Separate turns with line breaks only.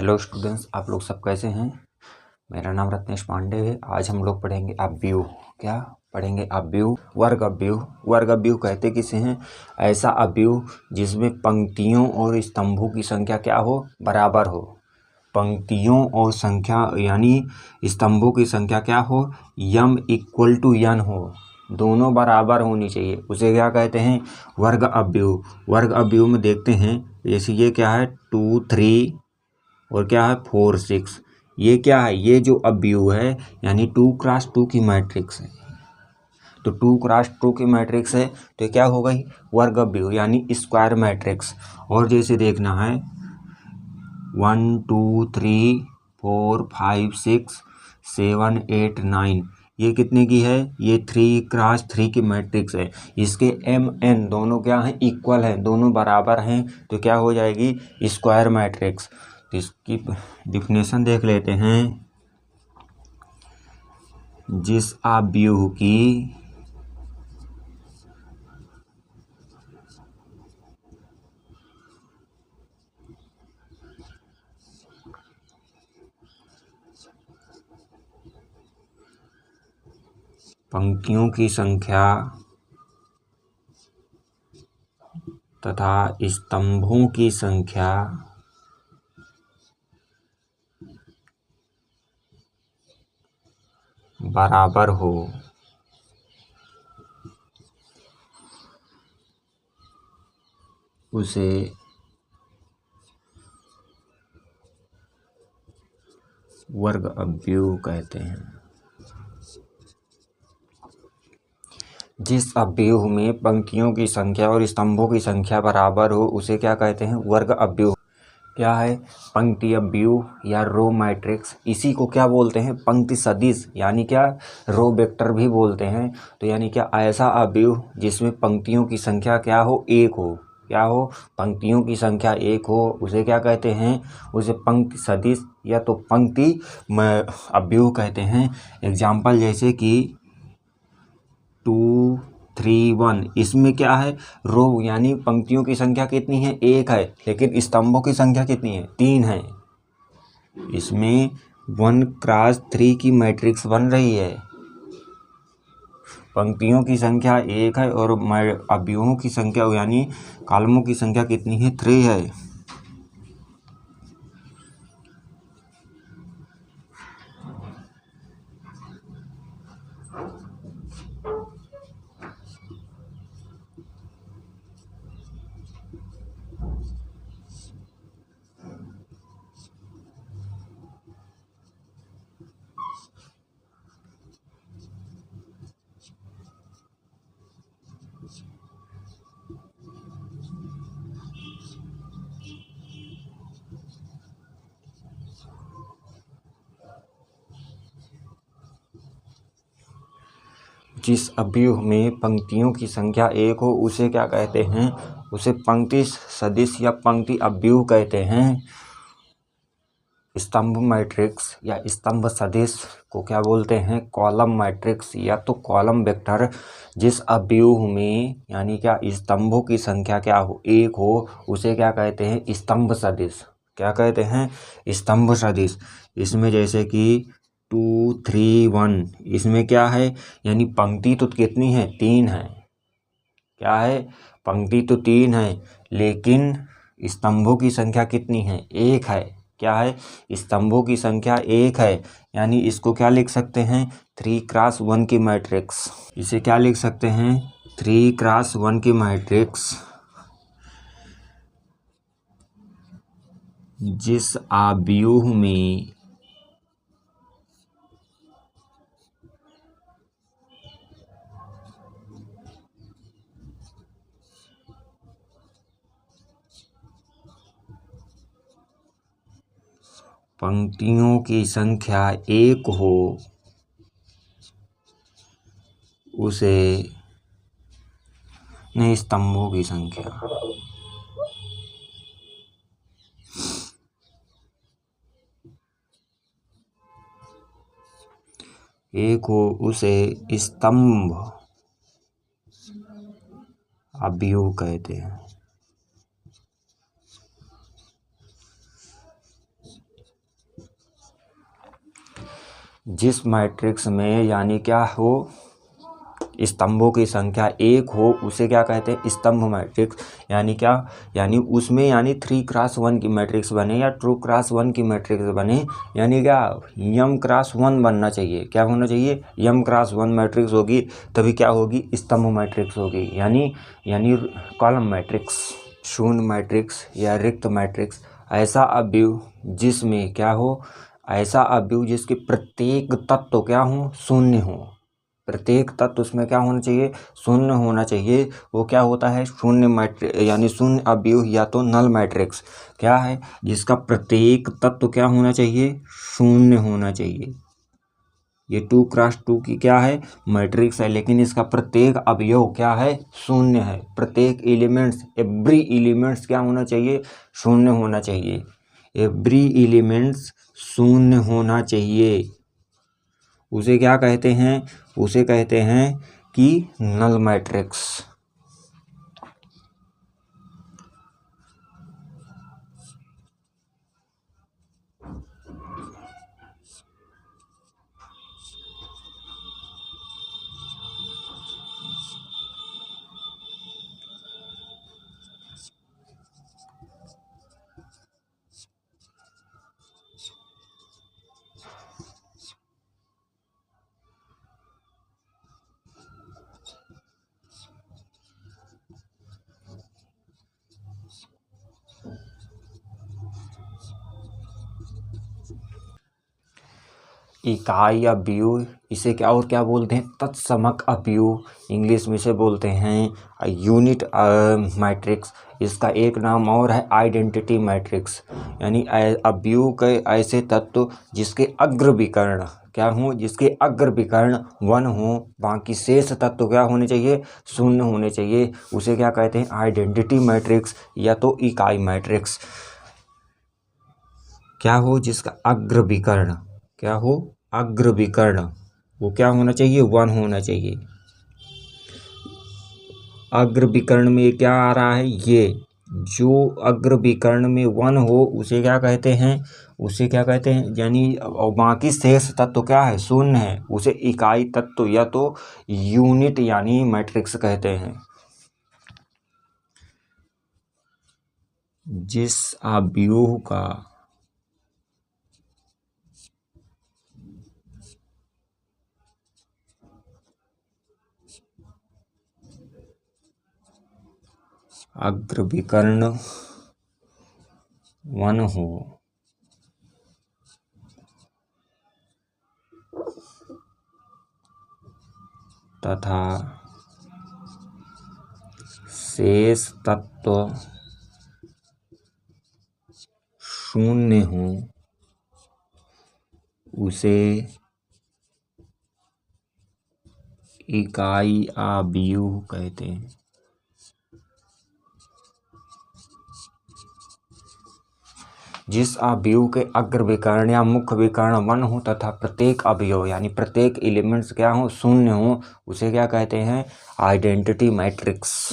Hello students, आप लोग सब कैसे हैं। मेरा नाम रत्नेश पांडे है। आज हम लोग पढ़ेंगे अव्यू। क्या पढ़ेंगे? अव्यू, वर्ग अव्यू। वर्ग अव्यू कहते किसे हैं? ऐसा अव्यू जिसमें पंक्तियों और स्तंभों की संख्या क्या हो? बराबर हो। पंक्तियों और संख्या यानी स्तंभों की संख्या क्या हो? यम इक्वल टू यन हो, दोनों बराबर होनी चाहिए। उसे क्या कहते हैं? वर्ग अव्यू। वर्ग अव्यू में देखते हैं, जैसे ये क्या है 2 3 और क्या है 4 6। ये क्या है? ये जो अव्यू है यानी 2x2 की मैट्रिक्स है। तो 2x2 की मैट्रिक्स है तो क्या हो गई? वर्ग अव्यू यानी स्क्वायर मैट्रिक्स। और जैसे देखना है 1 2 3 4 5 6 7 8 9, ये कितने की है? ये 3x3 की मैट्रिक्स है। इसके mn दोनों क्या हैं? इक्वल हैं, दोनों बराबर हैं, तो क्या हो जाएगी? Square matrix. तो इसकी डिफिनेशन देख लेते हैं। जिस अव्यूह की पंक्तियों की संख्या तथा स्तंभों की संख्या बराबर हो, उसे वर्ग अव्यूह कहते हैं। जिस अव्यूह में पंक्तियों की संख्या और स्तंभों की संख्या बराबर हो उसे क्या कहते हैं? वर्ग अव्यूह। क्या है? पंक्ति अव्यूह या रो मैट्रिक्स। इसी को क्या बोलते हैं? पंक्ति सदिश, यानी क्या? रो वेक्टर भी बोलते हैं। तो यानी क्या? ऐसा अव्यूह जिसमें पंक्तियों की संख्या क्या हो? एक हो। क्या हो? पंक्तियों की संख्या एक हो, उसे क्या कहते हैं? उसे पंक्ति सदिश या तो पंक्ति अव्यूह कहते हैं। एग्जाम्पल जैसे कि 2 3 1, इसमें क्या है? रो यानी पंक्तियों की संख्या कितनी है? एक है, लेकिन स्तंभों की संख्या कितनी है? 3 है। इसमें 1x3 की मैट्रिक्स बन रही है। पंक्तियों की संख्या एक है और अव्यूहों की संख्या यानी कॉलमों की संख्या कितनी है? 3 है। जिस अव्यूह में पंक्तियों की संख्या एक हो उसे क्या कहते हैं? उसे पंक्ति सदिश या पंक्ति अव्यूह कहते हैं। स्तंभ मैट्रिक्स या स्तंभ सदिश को क्या बोलते हैं? कॉलम मैट्रिक्स या तो कॉलम वेक्टर। जिस अव्यूह में यानी क्या स्तंभों की संख्या क्या हो? एक हो, उसे क्या कहते हैं? स्तंभ सदिश। क्या कहते हैं? स्तंभ सदिश। इसमें जैसे कि 2 3 1, इसमें क्या है? यानी पंक्ति तो कितनी है? 3 है। क्या है? पंक्ति तो 3 है, लेकिन स्तंभों की संख्या कितनी है? एक है। क्या है? स्तंभों की संख्या एक है, यानी इसको क्या लिख सकते हैं? 3x1 की मैट्रिक्स। इसे क्या लिख सकते हैं? 3x1 की मैट्रिक्स। जिस अव्यूह में पंक्तियों की संख्या एक हो उसे नहीं, स्तंभों की संख्या एक हो उसे स्तंभ अव्यूह कहते हैं। जिस मैट्रिक्स में यानी क्या हो, स्तंभों की संख्या 1 हो, उसे क्या कहते हैं, स्तंभ मैट्रिक्स। यानी क्या, यानी उसमें यानी 3x1 की मैट्रिक्स बने या 2x1 की मैट्रिक्स बने, यानी क्या m×1 बनना चाहिए। क्या होना चाहिए, m×1 मैट्रिक्स होगी, तभी क्या होगी, स्तंभ मैट्रिक्स होगी। यानी कॉलम मैट्रिक्स, शून्य मैट्रिक्स या रिक्त मैट्रिक्स। ऐसा अवयव जिसमें क्या हो, ऐसा अवयव जिसके प्रत्येक तत्व क्या हो, शून्य हो। प्रत्येक तत्व उसमें क्या होना चाहिए, शून्य होना चाहिए। वो क्या होता है, शून्य मैट्रिक्स, यानी शून्य अवयव या तो नल मैट्रिक्स। क्या है, जिसका प्रत्येक तत्व क्या होना चाहिए, शून्य होना चाहिए। ये 2x2 की क्या है, मैट्रिक्स है, लेकिन इसका प्रत्येक अवयव क्या है, शून्य है। प्रत्येक एलिमेंट्स, एवरी एलिमेंट्स क्या होना चाहिए, शून्य होना चाहिए। एवरी एलिमेंट्स शून्य होना चाहिए। उसे क्या कहते हैं, उसे कहते हैं कि नल मैट्रिक्स। इकाई अवयव, इसे क्या और क्या बोलते हैं, तत्समक अवयव, इंग्लिश में से बोलते हैं यूनिट मैट्रिक्स। इसका एक नाम और है आइडेंटिटी मैट्रिक्स। यानी अवयव के ऐसे तत्व जिसके अग्र विकर्ण क्या हो, जिसके अग्र विकर्ण 1 हो, बाकी शेष तत्व क्या होने चाहिए, शून्य होने चाहिए। उसे क्या कहते हैं, आइडेंटिटी मैट्रिक्स या तो इकाई मैट्रिक्स। क्या हो, जिसका अग्र विकर्ण क्या हो, अग्र विकर्ण वो क्या होना चाहिए, 1 होना चाहिए। अग्र विकर्ण में क्या आ रहा है, ये जो अग्र विकर्ण में 1 हो उसे क्या कहते हैं, उसे क्या कहते हैं, यानी और बाकी शेष तत्व क्या है, शून्य है, उसे इकाई तत्व या तो यूनिट यानी मैट्रिक्स कहते हैं। जिस अवयव का अग्र विकर्ण 1 हो तथा शेष तत्व शून्य हो, उसे इकाई अवयव कहते हैं। जिस अवयव के अग्र विकर्ण या मुख्य विकर्ण 1 हो तथा प्रत्येक अवयव यानी प्रत्येक एलिमेंट्स क्या हो, शून्य हो, उसे क्या कहते हैं, आइडेंटिटी मैट्रिक्स।